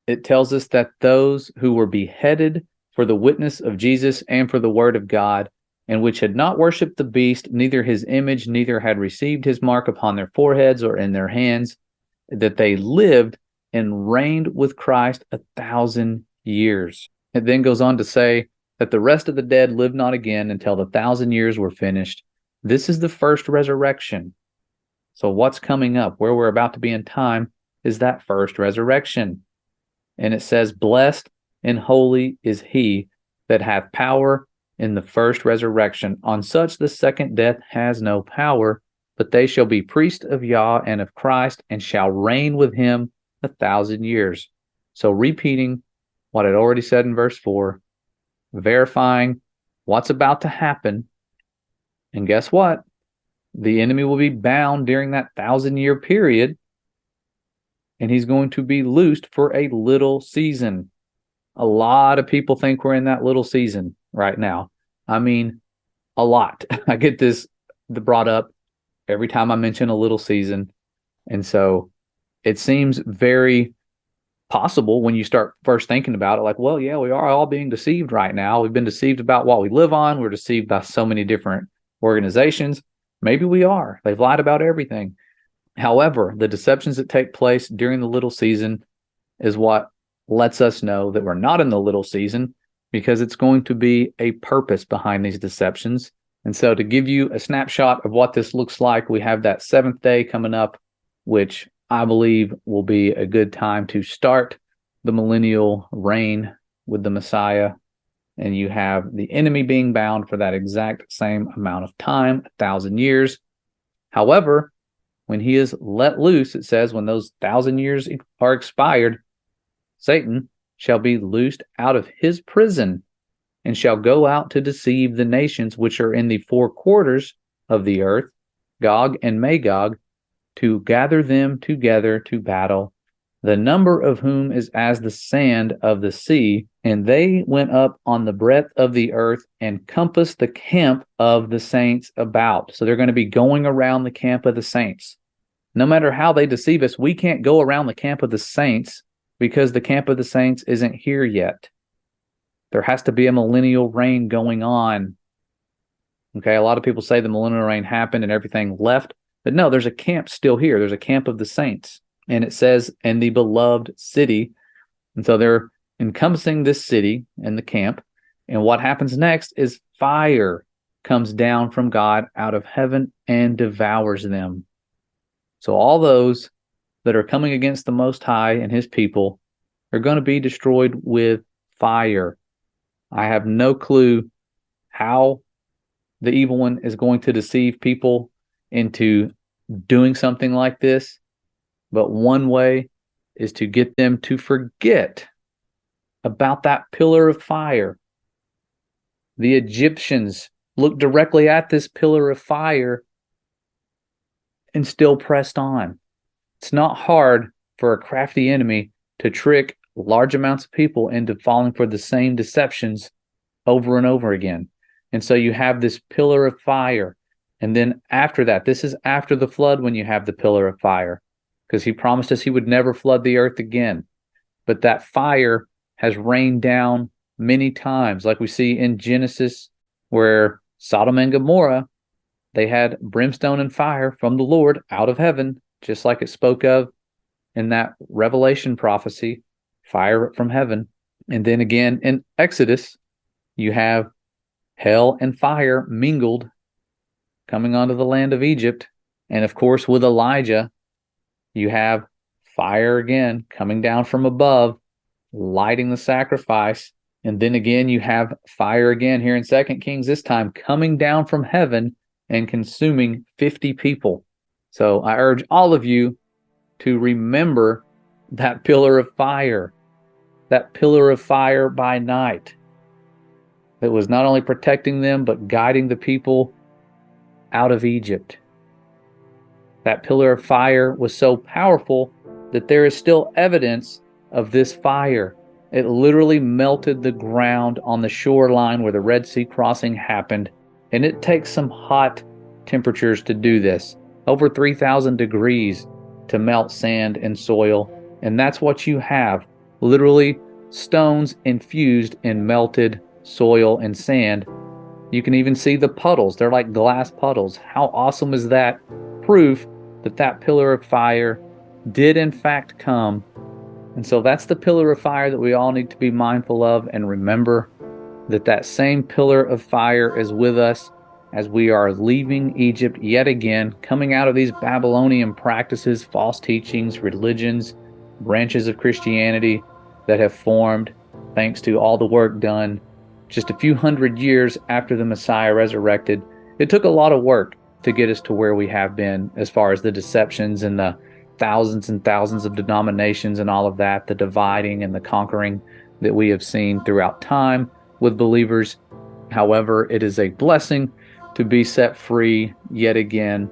it tells us that those who were beheaded for the witness of Jesus and for the word of God, and which had not worshipped the beast, neither his image, neither had received his mark upon their foreheads or in their hands, that they lived and reigned with Christ 1,000 years. It then goes on to say that the rest of the dead lived not again until the 1,000 years were finished. This is the first resurrection. So what's coming up, where we're about to be in time, is that first resurrection. And it says, blessed and holy is he that hath power in the first resurrection. On such the second death has no power, but they shall be priests of Yah and of Christ, and shall reign with him 1,000 years. So repeating what I'd already said in verse 4, verifying what's about to happen. And guess what? The enemy will be bound during that 1,000-year period, and he's going to be loosed for a little season. A lot of people think we're in that little season right now. I mean, a lot. I get this brought up every time I mention a little season. And so it seems very possible when you start first thinking about it, like, well, yeah, we are all being deceived right now. We've been deceived about what we live on. We're deceived by so many different organizations. Maybe we are. They've lied about everything. However, the deceptions that take place during the little season is what lets us know that we're not in the little season, because it's going to be a purpose behind these deceptions. And so to give you a snapshot of what this looks like, we have that seventh day coming up, which I believe will be a good time to start the millennial reign with the Messiah. And you have the enemy being bound for that exact same amount of time, 1,000 years. However, when he is let loose, it says when those 1,000 years are expired, Satan shall be loosed out of his prison and shall go out to deceive the nations which are in the four quarters of the earth, Gog and Magog, to gather them together to battle, the number of whom is as the sand of the sea. And they went up on the breadth of the earth and compassed the camp of the saints about. So they're going to be going around the camp of the saints. No matter how they deceive us, we can't go around the camp of the saints, because the camp of the saints isn't here yet. There has to be a millennial reign going on. Okay, a lot of people say the millennial reign happened and everything left, but no, there's a camp still here. There's a camp of the saints. And it says, in the beloved city. And so they're encompassing this city and the camp. And what happens next is fire comes down from God out of heaven and devours them. So all those that are coming against the Most High and his people are going to be destroyed with fire. I have no clue how the evil one is going to deceive people into doing something like this, but one way is to get them to forget about that pillar of fire. The Egyptians looked directly at this pillar of fire and still pressed on. It's not hard for a crafty enemy to trick large amounts of people into falling for the same deceptions over and over again. And so you have this pillar of fire. And then after that, this is after the flood when you have the pillar of fire, because he promised us he would never flood the earth again. But that fire has rained down many times, like we see in Genesis, where Sodom and Gomorrah, they had brimstone and fire from the Lord out of heaven, just like it spoke of in that Revelation prophecy, fire from heaven. And then again in Exodus, you have hell and fire mingled coming onto the land of Egypt. And of course, with Elijah, you have fire again coming down from above, lighting the sacrifice. And then again, you have fire again here in 2 Kings, this time coming down from heaven and consuming 50 people. So I urge all of you to remember that pillar of fire by night that was not only protecting them, but guiding the people out of Egypt. That pillar of fire was so powerful that there is still evidence of this fire. It literally melted the ground on the shoreline where the Red Sea crossing happened. And it takes some hot temperatures to do this, over 3,000 degrees to melt sand and soil. And that's what you have literally stones infused in melted soil and sand. You can even see the puddles. They're like glass puddles. How awesome is that? Proof that that pillar of fire did in fact come. And so that's the pillar of fire that we all need to be mindful of and remember that that same pillar of fire is with us as we are leaving Egypt yet again, coming out of these Babylonian practices, false teachings, religions, branches of Christianity that have formed thanks to all the work done just a few hundred years after the Messiah resurrected. It took a lot of work to get us to where we have been as far as the deceptions and the thousands and thousands of denominations and all of that, the dividing and the conquering that we have seen throughout time with believers. However, it is a blessing to be set free yet again